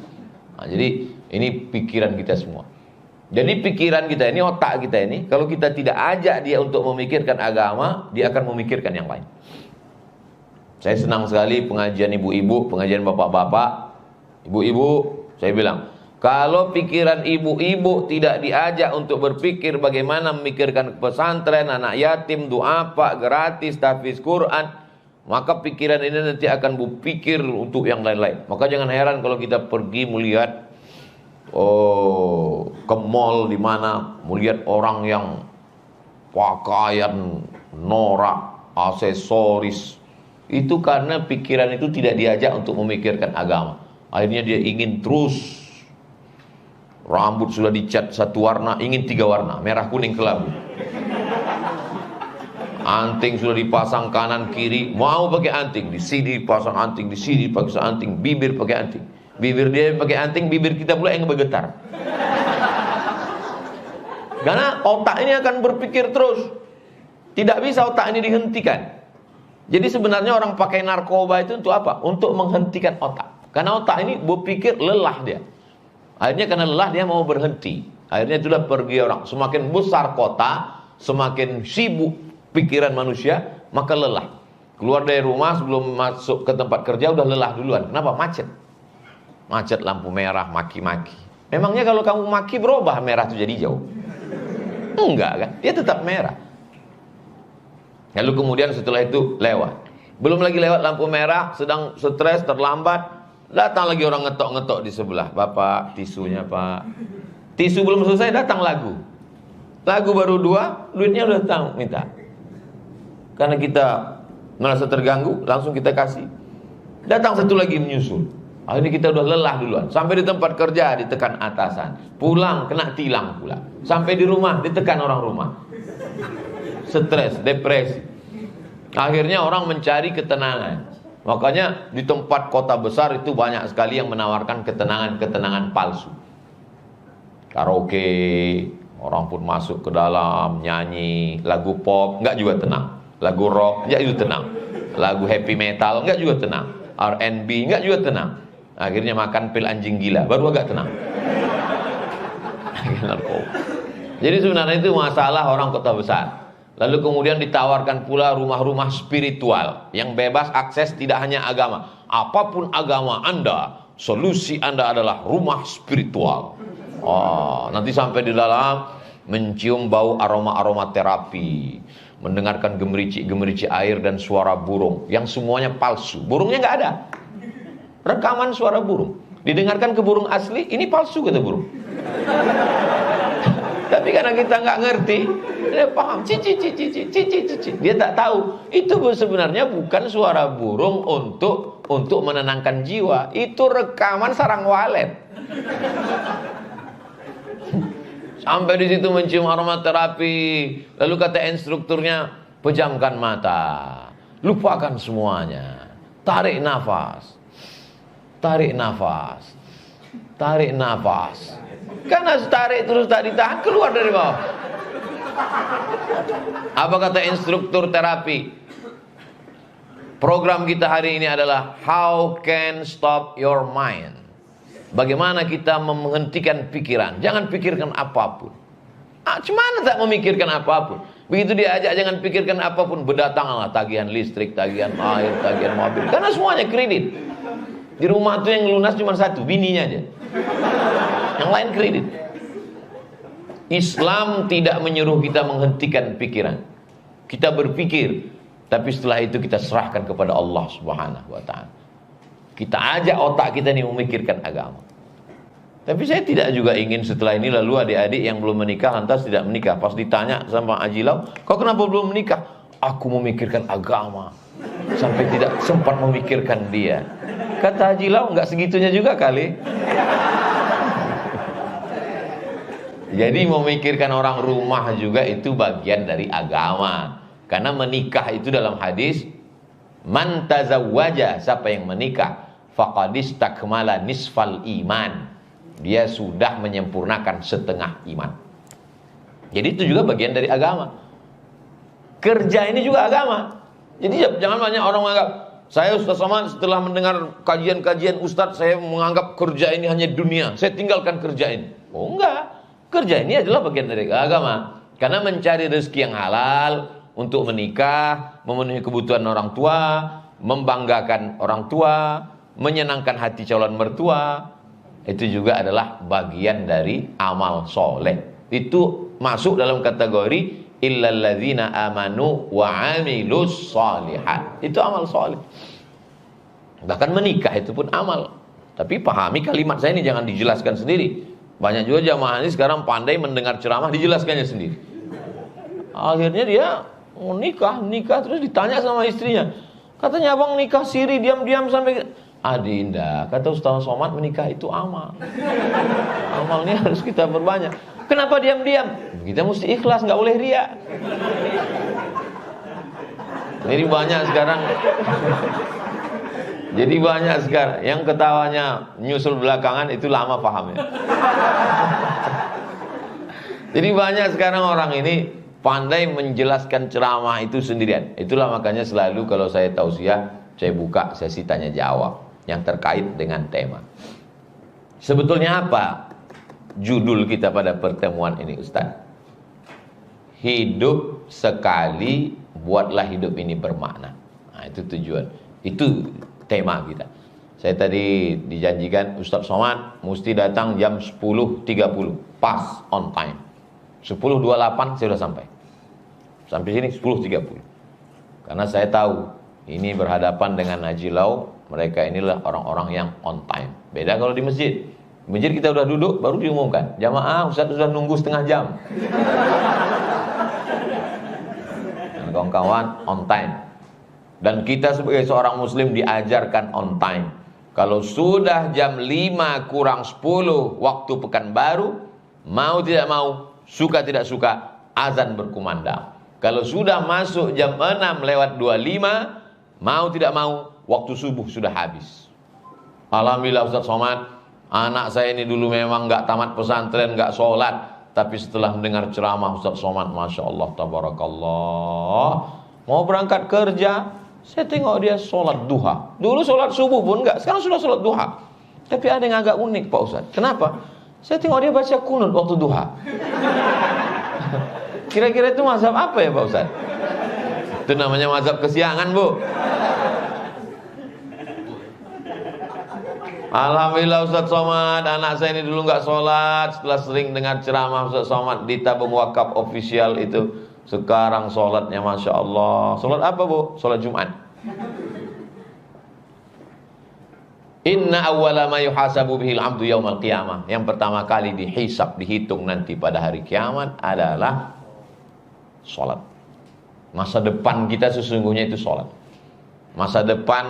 Nah, jadi ini pikiran kita semua. Jadi pikiran kita ini, otak kita ini, kalau kita tidak ajak dia untuk memikirkan agama, dia akan memikirkan yang lain. Saya senang sekali pengajian ibu-ibu, pengajian bapak-bapak. Ibu-ibu, saya bilang, kalau pikiran ibu-ibu tidak diajak untuk berpikir bagaimana memikirkan pesantren, anak yatim, doa apa, gratis, tahfiz Quran, maka pikiran ini nanti akan berpikir untuk yang lain-lain. Maka jangan heran kalau kita pergi melihat ke mall di mana, melihat orang yang pakaian norak, aksesoris. Itu karena pikiran itu tidak diajak untuk memikirkan agama. Akhirnya dia ingin terus. Rambut sudah dicat satu warna, ingin 3 warna, merah, kuning, kelabu. Anting sudah dipasang kanan kiri, mau pakai anting, di sini pasang anting, di sini pakai anting, bibir pakai anting. Bibir dia pakai anting, bibir kita pula yang bergetar. Karena otak ini akan berpikir terus. Tidak bisa otak ini dihentikan. Jadi sebenarnya orang pakai narkoba itu untuk apa? Untuk menghentikan otak. Karena otak ini berpikir lelah dia. Akhirnya karena lelah dia mau berhenti. Akhirnya itulah pergi orang. Semakin besar kota, semakin sibuk pikiran manusia, maka lelah. Keluar dari rumah sebelum masuk ke tempat kerja udah lelah duluan. Kenapa? Macet. Macet, lampu merah, maki-maki. Memangnya kalau kamu maki berubah merah itu jadi hijau? Enggak kan? Dia tetap merah. Lalu kemudian setelah itu lewat. Belum lagi lewat lampu merah, sedang stres, terlambat. Datang lagi orang ngetok-ngetok di sebelah. Bapak, tisunya pak. Tisu belum selesai, datang lagu. Lagu baru 2, duitnya udah datang minta. Karena kita merasa terganggu, langsung kita kasih. Datang satu lagi menyusul. Akhirnya kita udah lelah duluan. Sampai di tempat kerja ditekan atasan. Pulang kena tilang pula. Sampai di rumah ditekan orang rumah. Stres, depresi. Akhirnya orang mencari ketenangan. Makanya di tempat kota besar itu banyak sekali yang menawarkan ketenangan-ketenangan palsu. Karaoke, orang pun masuk ke dalam nyanyi lagu pop, enggak juga tenang. Lagu rock, enggak juga tenang. Lagu happy metal, enggak juga tenang. R&B, enggak juga tenang. Akhirnya makan pil anjing gila, baru agak tenang. Jadi sebenarnya itu masalah orang kota besar. Lalu kemudian ditawarkan pula rumah-rumah spiritual yang bebas akses, tidak hanya agama. Apapun agama Anda, solusi Anda adalah rumah spiritual. Oh, nanti sampai di dalam mencium bau aroma-aroma terapi, mendengarkan gemericik-gemericik air dan suara burung yang semuanya palsu. Burungnya nggak ada. Rekaman suara burung. Didengarkan ke burung asli, ini palsu kata burung. Tapi karena kita nggak ngerti, dia paham cici. Dia tak tahu itu sebenarnya bukan suara burung untuk menenangkan jiwa. Itu rekaman sarang walet. Sampai di situ mencium aromaterapi. Lalu kata instrukturnya, pejamkan mata, lupakan semuanya, tarik nafas. Tarik nafas. Tarik nafas. Karena tarik terus tak ditahan, keluar dari bawah. Apa kata instruktur terapi? Program kita hari ini adalah How can stop your mind? Bagaimana kita menghentikan pikiran? Jangan pikirkan apapun. Cuman tak memikirkan apapun. Begitu diajak jangan pikirkan apapun, berdatanglah tagihan listrik, tagihan air, tagihan mobil. Karena semuanya kredit. Di rumah tuh yang lunas cuma satu, bininya aja. Yang lain kredit. Islam tidak menyuruh kita menghentikan pikiran. Kita berpikir, tapi setelah itu kita serahkan kepada Allah Subhanahu wa taala. Kita ajak otak kita nih memikirkan agama. Tapi saya tidak juga ingin setelah ini lalu adik-adik yang belum menikah lantas tidak menikah. Pas ditanya sama Haji Lau, kau kenapa belum menikah? Aku memikirkan agama. Sampai tidak sempat memikirkan dia. Kata Haji Lau, enggak segitunya juga kali. Jadi memikirkan orang rumah juga itu bagian dari agama. Karena menikah itu dalam hadis, man tazawwaja, siapa yang menikah, faqadis takmala nisfal iman. Dia sudah menyempurnakan setengah iman. Jadi itu juga bagian dari agama. Kerja ini juga agama. Jadi jangan banyak orang menganggap, saya Ustaz Somad setelah mendengar kajian-kajian Ustaz, saya menganggap kerja ini hanya dunia, saya tinggalkan kerja ini. Oh enggak, kerja ini adalah bagian dari agama. Karena mencari rezeki yang halal, untuk menikah, memenuhi kebutuhan orang tua, membanggakan orang tua, menyenangkan hati calon mertua, itu juga adalah bagian dari amal soleh. Itu masuk dalam kategori illalladzina amanu wa amilus shalihat. Itu amal soleh. Bahkan menikah itu pun amal. Tapi pahami kalimat saya ini, jangan dijelaskan sendiri. Banyak juga jamaah ini sekarang pandai mendengar ceramah, dijelaskannya sendiri. Akhirnya dia mau nikah terus ditanya sama istrinya. Katanya abang nikah siri diam-diam sampai Adinda, kata Ustaz Somad, menikah itu amal. Amalnya harus kita berbanyak. Kenapa diam-diam? Kita mesti ikhlas, nggak boleh ria. Jadi banyak sekarang yang ketawanya nyusul belakangan itu lama pahamnya. Jadi banyak sekarang orang ini pandai menjelaskan ceramah itu sendirian. Itulah makanya selalu kalau saya tausiah, saya buka sesi tanya jawab yang terkait dengan tema. Sebetulnya apa judul kita pada pertemuan ini, Ustaz? Hidup sekali, buatlah hidup ini bermakna. Nah, itu tujuan. Itu tema kita. Saya tadi dijanjikan Ustaz Somad mesti datang jam 10.30, pas on time. 10.28 saya sudah sampai. Sampai sini 10.30. Karena saya tahu ini berhadapan dengan Haji Lau, mereka inilah orang-orang yang on time. Beda kalau di masjid. Masjid kita udah duduk, baru diumumkan, jamaah Ustaz sudah nunggu setengah jam. Dan kawan-kawan on time. Dan kita sebagai seorang muslim diajarkan on time. Kalau sudah jam 5 kurang 10 waktu Pekanbaru, mau tidak mau, suka tidak suka, azan berkumandang. Kalau sudah masuk jam 6 lewat 25, mau tidak mau, waktu subuh sudah habis. Alhamdulillah Ustaz Somad, anak saya ini dulu memang nggak tamat pesantren, nggak sholat, tapi setelah mendengar ceramah Ustaz Somad, Masya Allah, tabarakallah, mau berangkat kerja, saya tengok dia sholat duha. Dulu sholat subuh pun nggak, sekarang sudah sholat duha. Tapi ada yang agak unik Pak Ustaz. Kenapa? Saya tengok dia baca kunut waktu duha. Kira-kira itu mazhab apa ya Pak Ustaz? Itu namanya mazhab kesiangan, Bu. Alhamdulillah Ustaz Somad, anak saya ini dulu nggak sholat, setelah sering dengar ceramah Ustaz Somad di tabung wakaf official itu, sekarang sholatnya Masya Allah. Sholat apa Bu? Sholat Jumat. Inna awwala ma yuhasabu bihil abdu yaumal qiyamah. Yang pertama kali dihisab, dihitung nanti pada hari kiamat adalah sholat. Masa depan kita sesungguhnya itu sholat. Masa depan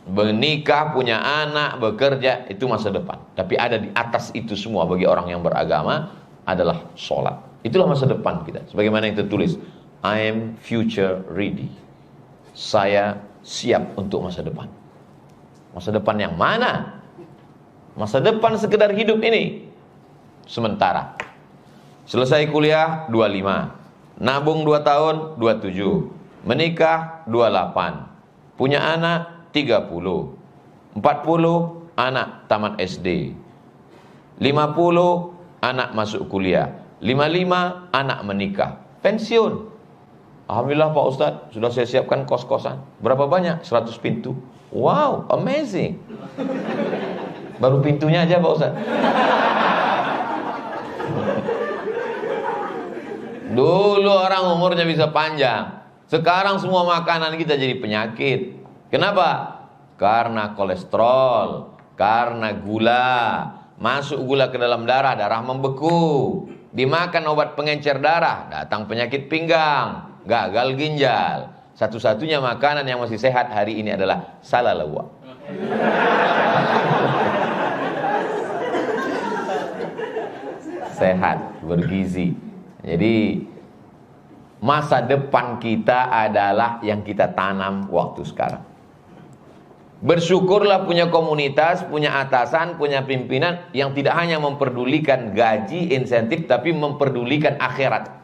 menikah, punya anak, bekerja, itu masa depan. Tapi ada di atas itu semua bagi orang yang beragama adalah sholat. Itulah masa depan kita. Sebagaimana yang tertulis, I am future ready. Saya siap untuk masa depan. Masa depan yang mana? Masa depan sekedar hidup ini sementara. Selesai kuliah 25, nabung 2 tahun 27, menikah 28, punya anak 30, 40 anak tamat SD, 50 anak masuk kuliah, 55 anak menikah, pensiun. Alhamdulillah Pak Ustadz, sudah saya siapkan kos-kosan. Berapa banyak? 100 pintu. Wow, amazing. Baru pintunya aja Pak Ustadz. Dulu orang umurnya bisa panjang, sekarang semua makanan kita jadi penyakit. Kenapa? Karena kolesterol, karena gula. Masuk gula ke dalam darah, darah membeku. Dimakan obat pengencer darah, datang penyakit pinggang, gagal ginjal. Satu-satunya makanan yang masih sehat hari ini adalah salalawa. Sehat, bergizi. Jadi masa depan kita adalah yang kita tanam waktu sekarang. Bersyukurlah punya komunitas, punya atasan, punya pimpinan yang tidak hanya memperdulikan gaji, insentif, tapi memperdulikan akhirat.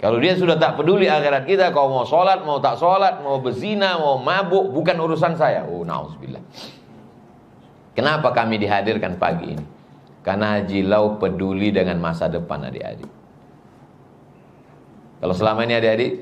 Kalau dia sudah tak peduli akhirat kita, kau mau sholat, mau tak sholat, mau berzina, mau mabuk, bukan urusan saya. Oh, na'udzubillah. Kenapa kami dihadirkan pagi ini? Karena Haji Lau peduli dengan masa depan adik-adik. Kalau selama ini adik-adik,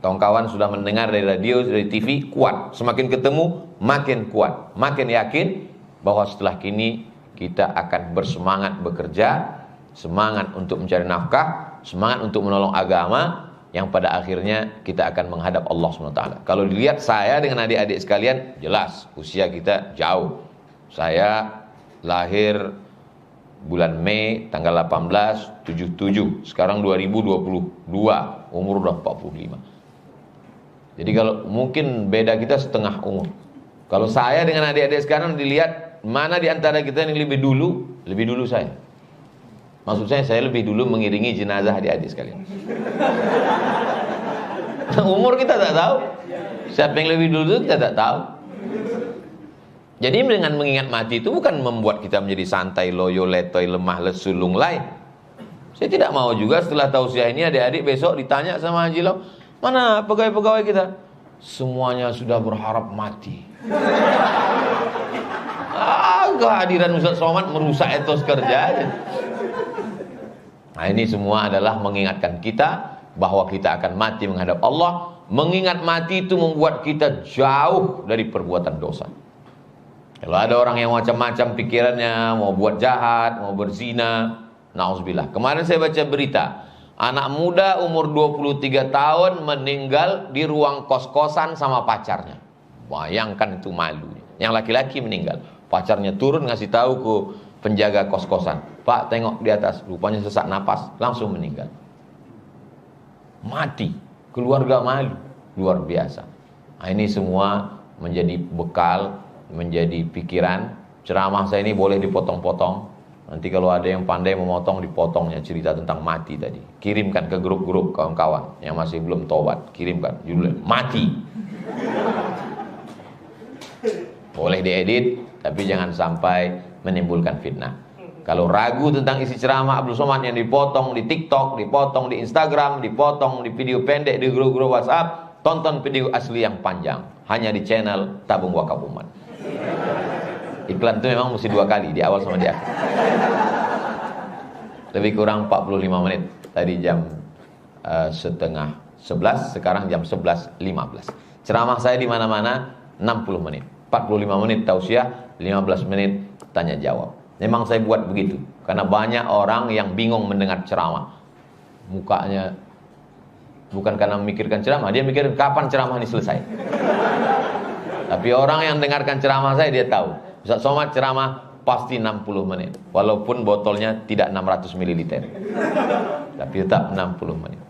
kawan-kawan sudah mendengar dari radio, dari TV, kuat. Semakin ketemu, makin kuat. Makin yakin bahwa setelah kini kita akan bersemangat bekerja, semangat untuk mencari nafkah, semangat untuk menolong agama, yang pada akhirnya kita akan menghadap Allah SWT. Kalau dilihat saya dengan adik-adik sekalian, jelas usia kita jauh. Saya lahir bulan Mei tanggal 18 77. Sekarang 2022, umur udah 45. Jadi kalau mungkin beda kita setengah umur. Kalau saya dengan adik-adik sekarang dilihat mana di antara kita yang lebih dulu saya. Maksud saya lebih dulu mengiringi jenazah adik-adik sekalian. Umur kita tak tahu. Siapa yang lebih dulu kita tak tahu. Jadi dengan mengingat mati itu bukan membuat kita menjadi santai, loyo, letoy, lemah, lesu, lunglai. Saya tidak mau juga setelah tausiah ini adik-adik besok ditanya sama Haji Lau, mana pegawai-pegawai kita? Semuanya sudah berharap mati. Kehadiran Ustaz Somad merusak etos kerja. Nah, ini semua adalah mengingatkan kita bahwa kita akan mati menghadap Allah. Mengingat mati itu membuat kita jauh dari perbuatan dosa. Kalau ada orang yang macam-macam pikirannya, mau buat jahat, mau berzina, na'udzubillah. Kemarin saya baca berita, anak muda umur 23 tahun meninggal di ruang kos-kosan sama pacarnya. Bayangkan itu malunya. Yang laki-laki meninggal. Pacarnya turun ngasih tahu ke penjaga kos-kosan, "Pak, tengok di atas, rupanya sesak napas, langsung meninggal." Mati, keluarga malu, luar biasa. Nah, ini semua menjadi bekal, menjadi pikiran. Ceramah saya ini boleh dipotong-potong. Nanti kalau ada yang pandai memotong, dipotongnya cerita tentang mati tadi. Kirimkan ke grup-grup kawan-kawan yang masih belum tobat. Kirimkan judulnya mati. Boleh diedit, tapi jangan sampai menimbulkan fitnah. Kalau ragu tentang isi ceramah Abdul Somad yang dipotong di TikTok, dipotong di Instagram, dipotong di video pendek di grup-grup WhatsApp, tonton video asli yang panjang hanya di channel Tabung Wakaf Umat. Iklan itu memang mesti 2 kali, di awal sama di akhir. Lebih kurang 45 menit. Tadi jam setengah 11, sekarang jam 11.15. Ceramah saya di mana-mana 60 menit. 45 menit tausiah, 15 menit tanya jawab. Memang saya buat begitu karena banyak orang yang bingung mendengar ceramah. Mukanya bukan karena memikirkan ceramah, dia mikir kapan ceramah ini selesai. Tapi orang yang dengarkan ceramah saya, dia tahu Ustaz Somad ceramah pasti 60 menit. Walaupun botolnya tidak 600 ml, tapi tetap 60 menit.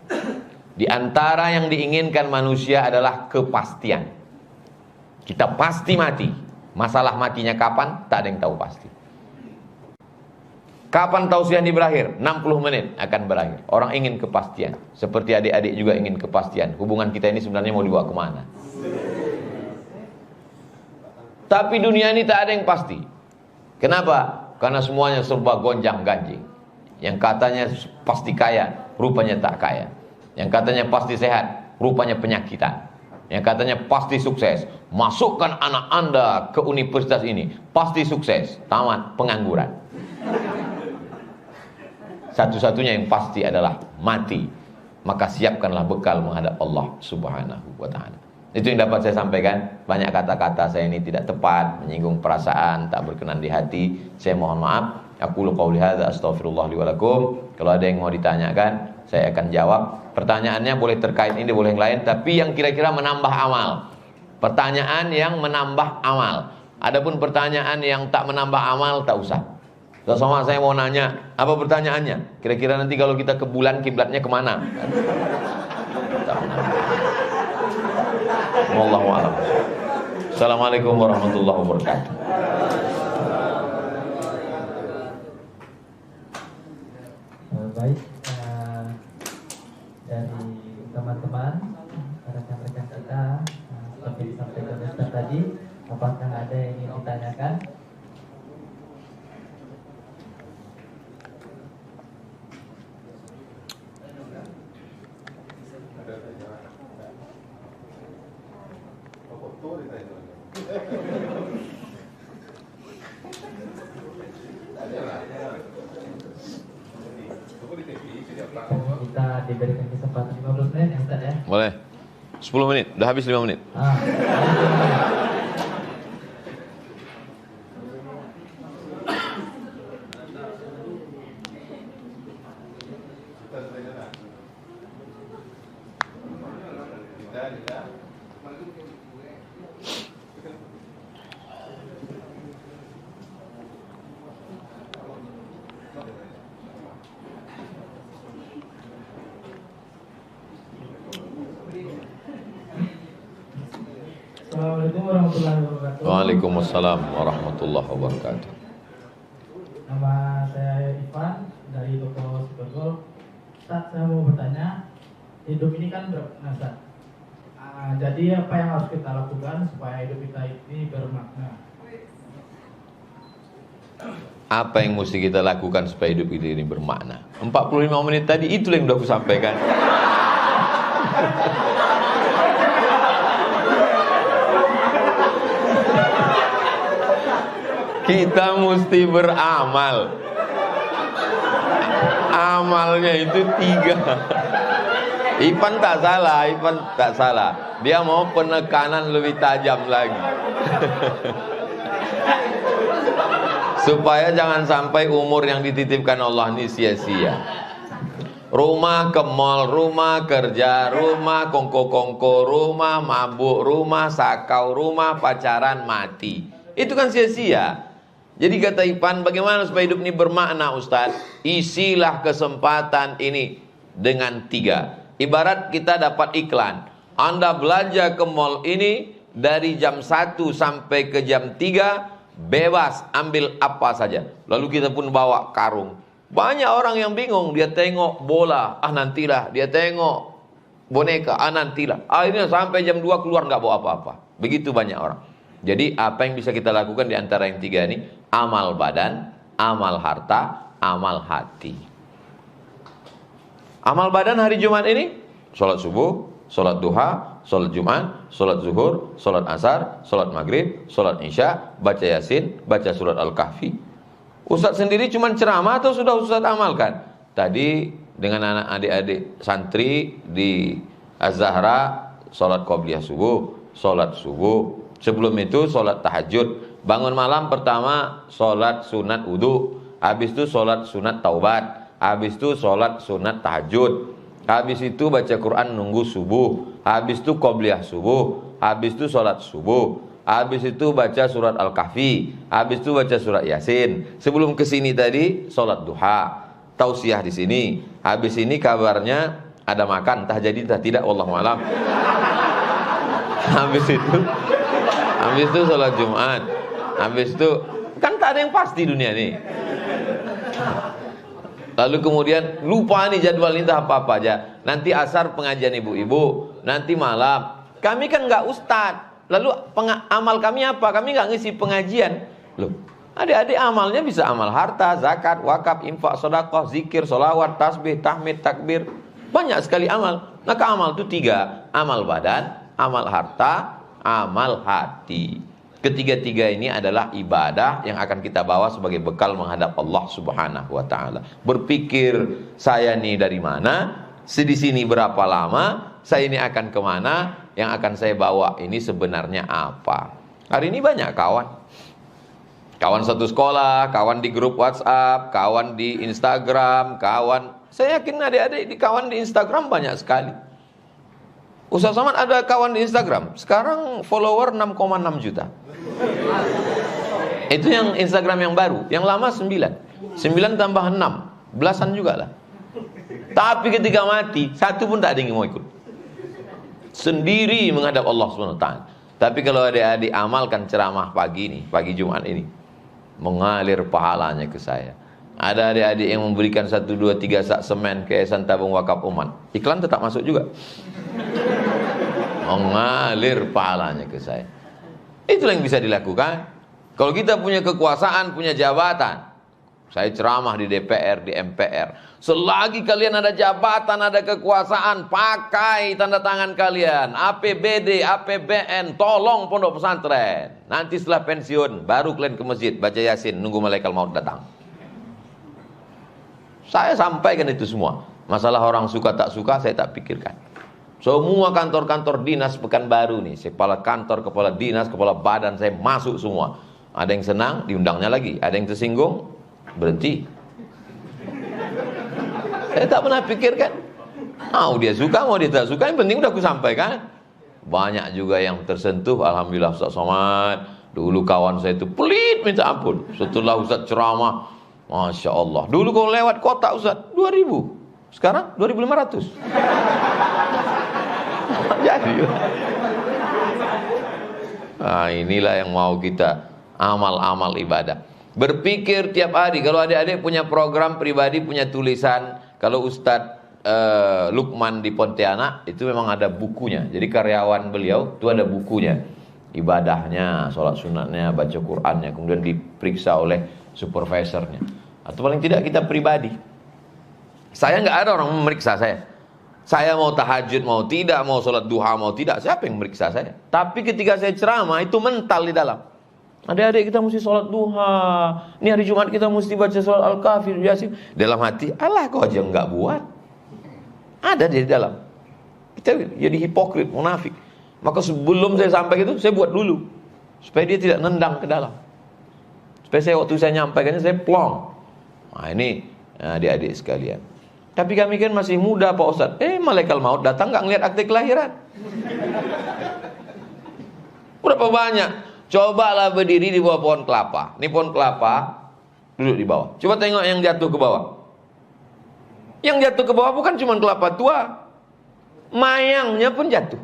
Di antara yang diinginkan manusia adalah kepastian. Kita pasti mati. Masalah matinya kapan? Tak ada yang tahu pasti. Kapan tausiah ini berakhir? 60 menit akan berakhir. Orang ingin kepastian. Seperti adik-adik juga ingin kepastian. Hubungan kita ini sebenarnya mau dibawa kemana? Tapi dunia ini tak ada yang pasti. Kenapa? Karena semuanya serba gonjang-ganjing. Yang katanya pasti kaya, rupanya tak kaya. Yang katanya pasti sehat, rupanya penyakitan. Yang katanya pasti sukses, masukkan anak Anda ke universitas ini, pasti sukses, tamat pengangguran. Satu-satunya yang pasti adalah mati. Maka siapkanlah bekal menghadap Allah Subhanahu wa ta'ala. Itu yang dapat saya sampaikan. Banyak kata-kata saya ini tidak tepat, menyinggung perasaan, tak berkenan di hati. Saya mohon maaf. Aqulu qouli hadza astaghfirullah li wa lakum. Kalau ada yang mau ditanyakan, saya akan jawab. Pertanyaannya boleh terkait ini, boleh yang lain, tapi yang kira-kira menambah amal. Pertanyaan yang menambah amal. Adapun pertanyaan yang tak menambah amal, tak usah. Sama saya mau nanya, apa pertanyaannya? Kira-kira nanti kalau kita ke bulan, kiblatnya kemana? Wallahu a'lam. Assalamualaikum warahmatullahi wabarakatuh. Baik, dari teman-teman, rekan-rekan kita, seperti disampaikan Ustaz tadi, apakah ada yang ingin ditanyakan? Kita diberikan kesempatan 15 menit ya Ustaz ya? Boleh. 10 menit, udah habis 5 menit. Assalamualaikum warahmatullahi wabarakatuh. Waalaikumsalam warahmatullahi wabarakatuh. Nama saya Ivan dari toko Supergol. Ustaz, saya mau bertanya, hidup ini kan bermakna, Ustaz. Jadi apa yang harus kita lakukan supaya hidup kita ini bermakna? Apa yang mesti kita lakukan supaya hidup kita ini bermakna? 45 menit tadi itu yang sudah aku sampaikan. Kita mesti beramal. Amalnya itu 3. Ipan tak salah. Dia mau penekanan lebih tajam lagi. Supaya jangan sampai umur yang dititipkan Allah ini sia-sia. Rumah ke mall, rumah kerja, rumah kongko-kongko, rumah mabuk, rumah sakau, rumah pacaran mati. Itu kan sia-sia. Jadi kata Ipan, bagaimana supaya hidup ini bermakna Ustaz? Isilah kesempatan ini dengan 3. Ibarat kita dapat iklan. Anda belanja ke mall ini dari jam 1 sampai ke jam 3, bebas ambil apa saja. Lalu kita pun bawa karung. Banyak orang yang bingung, dia tengok bola, nantilah. Dia tengok boneka, nantilah. Akhirnya sampai jam 2 keluar nggak bawa apa-apa. Begitu banyak orang. Jadi apa yang bisa kita lakukan di antara yang 3 ini? Amal badan, amal harta, amal hati. Amal badan hari Jumat ini, sholat subuh, sholat duha, sholat Jumat, sholat zuhur, sholat asar, sholat maghrib, sholat isya, baca yasin, baca surat Al-Kahfi. Ustaz sendiri cuma ceramah atau sudah Ustaz amalkan? Tadi dengan anak adik-adik santri di Az-Zahra, sholat qobliyah subuh, sholat subuh. Sebelum itu sholat tahajud. Bangun malam pertama sholat sunat wudu. Habis itu sholat sunat taubat. Habis itu sholat sunat tahajud. Habis itu baca Quran nunggu subuh. Habis itu qobliyah subuh. Habis itu sholat subuh. Habis itu baca surat Al-Kahfi. Habis itu baca surat Yasin. Sebelum kesini tadi sholat duha. Tausiah di sini. Habis ini kabarnya ada makan, entah jadi entah tidak, wallahu alam. Habis itu sholat Jumat. Habis itu kan tak ada yang pasti dunia ini. Lalu kemudian lupa nih jadwal ini apa-apa aja. Nanti asar pengajian ibu-ibu, nanti malam. Kami kan nggak ustad. Lalu amal kami apa? Kami nggak ngisi pengajian. Loh, adik-adik amalnya bisa amal harta, zakat, wakaf, infak, sedekah, zikir, sholawat, tasbih, tahmid, takbir. Banyak sekali amal. Maka amal itu 3. Amal badan, amal harta, amal hati. Ketiga-tiga ini adalah ibadah yang akan kita bawa sebagai bekal menghadap Allah Subhanahu wa taala. Berpikir, saya nih dari mana? Di sini berapa lama? Saya ini akan kemana? Yang akan saya bawa ini sebenarnya apa? Hari ini banyak kawan. Kawan satu sekolah, kawan di grup WhatsApp, kawan di Instagram, kawan. Saya yakin adik-adik di kawan di Instagram banyak sekali. Ustaz Somad ada kawan di Instagram. Sekarang follower 6,6 juta. Itu yang Instagram yang baru. Yang lama 9. 9 tambah 6. Belasan juga lah. Tapi ketika mati, satu pun tak ada yang mau ikut. Sendiri menghadap Allah SWT. Tapi kalau adik-adik amalkan ceramah pagi ini, pagi Jumat ini, mengalir pahalanya ke saya. Ada adik-adik yang memberikan 1, 2, 3 sak semen ke Yayasan Tabung Wakaf Umat. Iklan tetap masuk juga. Mengalir pahalanya ke saya. Itulah yang bisa dilakukan. Kalau kita punya kekuasaan, punya jabatan. Saya ceramah di DPR, di MPR. Selagi kalian ada jabatan, ada kekuasaan, pakai tanda tangan kalian. APBD, APBN, tolong pondok pesantren. Nanti setelah pensiun, baru kalian ke masjid, baca Yasin, nunggu malaikat maut datang. Saya sampaikan itu semua. Masalah orang suka tak suka, saya tak pikirkan. Semua kantor-kantor dinas Pekanbaru nih, kepala kantor, kepala dinas, kepala badan, saya masuk semua. Ada yang senang, diundangnya lagi. Ada yang tersinggung, berhenti. Saya tak pernah pikirkan. Mau dia suka, mau dia tak suka, yang penting udah aku sampaikan. Banyak juga yang tersentuh. Alhamdulillah Ustaz Somad. Dulu kawan saya itu pelit minta ampun. Setelah Ustaz ceramah, Masya Allah. Dulu kalau lewat kota Ustaz 2.000. Sekarang 2.500. Jadi inilah yang mau kita amal-amal ibadah. Berpikir tiap hari. Kalau adik-adik punya program pribadi, punya tulisan. Kalau Ustadz Lukman di Pontianak, itu memang ada bukunya. Jadi karyawan beliau itu ada bukunya. Ibadahnya, sholat sunatnya, baca Qur'annya, kemudian diperiksa oleh supervisornya. Atau paling tidak kita pribadi. Saya nggak ada orang memeriksa saya. Saya mau tahajud, mau tidak, mau sholat duha, mau tidak, siapa yang memeriksa saya? Tapi ketika saya ceramah, itu mental di dalam. Adik-adik kita mesti sholat duha. Ini hari Jumat kita mesti baca sholat Al-Kahfi, Yasin. Dalam hati, Allah kau aja nggak buat. Ada di dalam. Kita jadi hipokrit, munafik. Maka sebelum saya sampai itu, saya buat dulu. Supaya dia tidak nendang ke dalam. Supaya saya waktu saya nyampaikannya, saya plong. Nah ini adik-adik sekalian. Tapi kami kan masih muda Pak Ustadz. Malaikat maut datang nggak ngeliat akte kelahiran. Berapa banyak Cobalah berdiri di bawah pohon kelapa. Ini pohon kelapa, duduk di bawah. Coba tengok yang jatuh ke bawah. Yang jatuh ke bawah bukan cuma kelapa tua, mayangnya pun jatuh.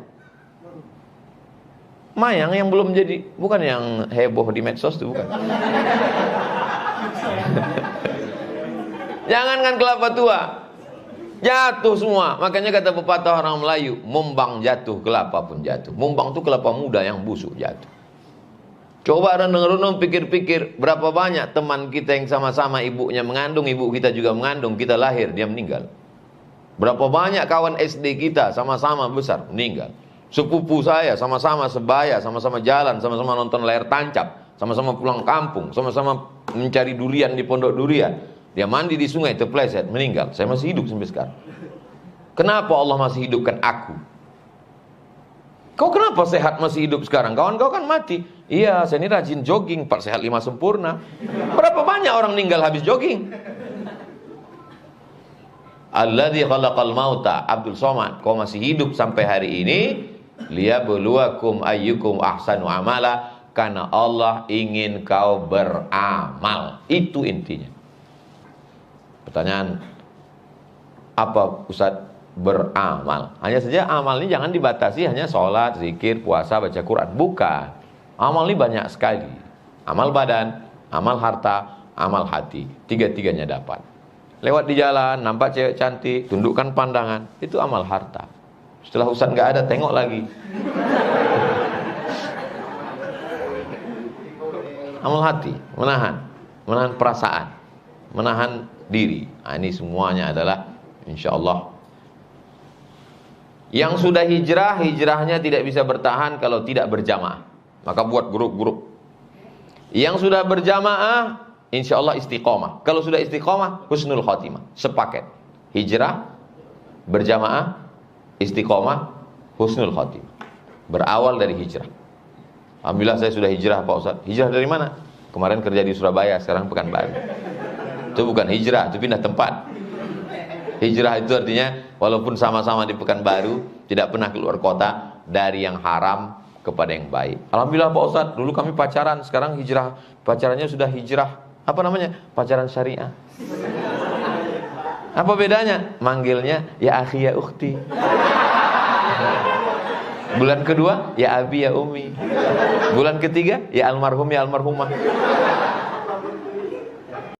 Mayang yang belum jadi, bukan yang heboh di medsos itu, bukan. Jangankan kelapa tua, jatuh semua. Makanya kata pepatah orang Melayu, mumbang jatuh, kelapa pun jatuh. Mumbang itu kelapa muda yang busuk jatuh. Coba renung-renung, pikir-pikir, berapa banyak teman kita yang sama-sama ibunya mengandung, ibu kita juga mengandung, kita lahir, dia meninggal. Berapa banyak kawan SD kita sama-sama besar, meninggal. Sepupu saya sama-sama sebaya, sama-sama jalan, sama-sama nonton layar tancap, sama-sama pulang kampung, sama-sama mencari durian di pondok durian. Dia mandi di sungai, terpleset, meninggal. Saya masih hidup sampai sekarang. Kenapa Allah masih hidupkan aku? Kau kenapa sehat masih hidup sekarang? Kawan kau kan mati. Iya, saya ini rajin jogging, 4 sehat 5 sempurna. Berapa banyak orang meninggal habis jogging? Alladzi khalaqal mauta, Abdul Somad, kau masih hidup sampai hari ini, liyabluwakum ayyukum ahsanu amala, karena Allah ingin kau beramal. Itu intinya. Pertanyaan, apa Ustaz beramal? Hanya saja amal ini jangan dibatasi hanya sholat, zikir, puasa, baca Quran. Bukan. Amal ini banyak sekali. Amal badan, amal harta, amal hati. Tiga-tiganya dapat. Lewat di jalan, nampak cewek cantik, tundukkan pandangan. Itu amal harta. Setelah Ustaz nggak ada, tengok lagi. Amal hati, menahan perasaan, menahan diri. Nah, ini semuanya adalah insya Allah. Yang sudah hijrah, hijrahnya tidak bisa bertahan kalau tidak berjamaah. Maka buat grup-grup. Yang sudah berjamaah, insya Allah istiqomah. Kalau sudah istiqomah, husnul khotimah. Sepaket. Hijrah, berjamaah, istiqomah, husnul khotimah. Berawal dari hijrah. Alhamdulillah saya sudah hijrah Pak Ustaz. Hijrah dari mana? Kemarin kerja di Surabaya, sekarang Pekanbaru. Itu bukan hijrah, itu pindah tempat. Hijrah itu artinya walaupun sama-sama di Pekanbaru, tidak pernah keluar kota, dari yang haram kepada yang baik. Alhamdulillah Pak Ustaz, dulu kami pacaran, sekarang hijrah. Pacarannya sudah hijrah, apa namanya? Pacaran syariah. Apa bedanya? Manggilnya ya akhi ya ukhti. Bulan kedua ya abi ya umi. Bulan ketiga ya almarhum ya almarhumah.